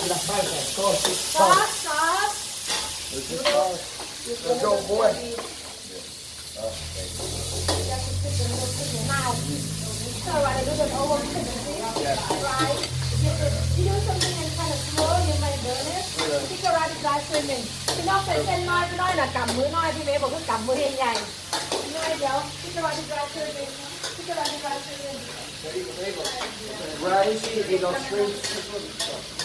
Las salsas, sauce. Let's go, boy. You do something and kind of slow, you might burn it. Cái cái ra đi ra xuyên mình. Cái nó phải xuyên nói với nói là cầm mũi nói thì mẹ bảo cứ cầm mũi hình nhảy. Nói đâu? Cái ra đi ra xuyên mình. Cái ra đi ra xuyên mình. Rice, you know, straight.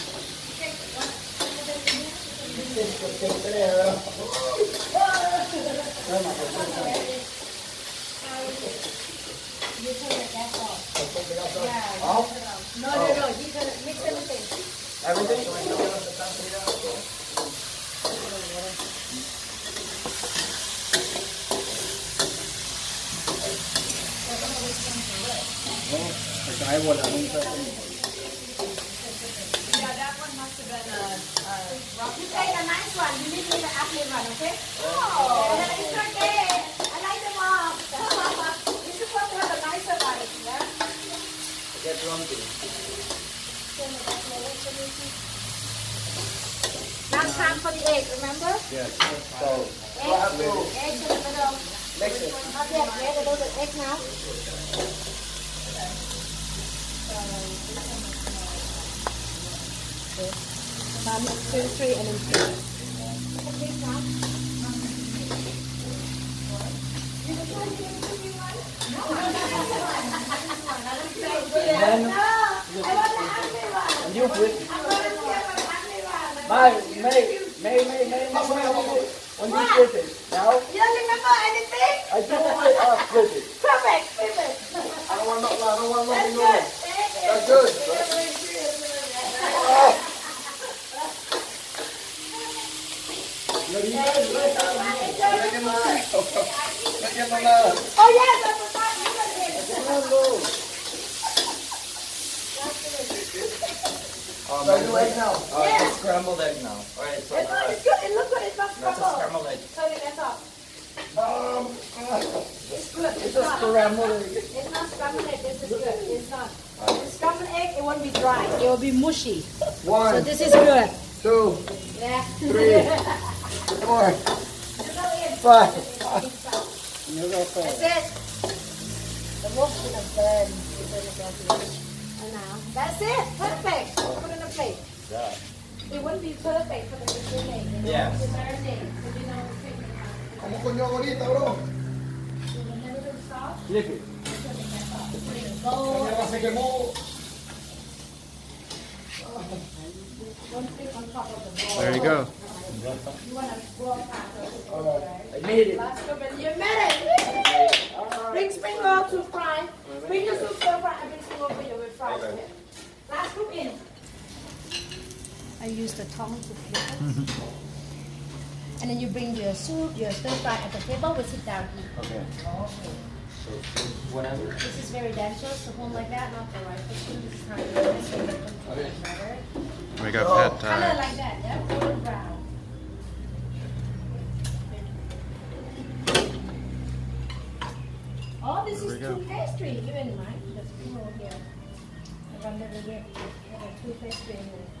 You turn the gas off. Yeah. Off? No, you turn it, mix everything. Everything? I want to Yeah, that one must have been rough. You take a nice one. You leave me the ugly one, okay? Oh, it's okay. I like them all. You're supposed to have a nicer one, yeah? get lumpy. Now it's time for the egg, remember? Yes. So, Egg in the middle. mix it. Okay, ready to do the egg now? About 2, 3, and then 3. And you quit. May, when you quit it. Now? You don't remember anything? I do it, quit it. Perfect. I don't want nothing That's more. good. That's good. Oh yes, I forgot you did. Egg now. Yeah. It's scrambled egg now. Alright, so It's good. It looks good. It's not that's a scrambled. scrambled egg. Turn it that's off. It's good. It's a scrambled egg. It's not scrambled egg. This is good. It's not. The scrambled egg, it won't be dry. It will be mushy. So 1, this is good. 2, Yeah. 3, 4, 5. You go That's first. it. The wolf's gonna burn. And now, that's it. Perfect. Put it in a plate. Yeah. It wouldn't be perfect for the beginning. You know? Yeah. The marinade. So you know, ¿Cómo coño ahorita, bro? Flip it. Se quemó. There you go. You want to blow faster. I made it. Last couple, you made it. Bring spring roll to fry. Bring the soup stir fry and bring spring roll for you with fries. Okay. Last cook in. I use the tongue to flip it. And then you bring your soup, your stir fry at the table. We sit down and eat. Okay. So, whatever. This is very dangerous to hold like that, not the right food. This is not good. Okay. We got pad Kind of thai. like that, yeah? Golden brown. Oh, this is two pastry. You in mind? The spring roll here. I wonder if we get two pastry in there.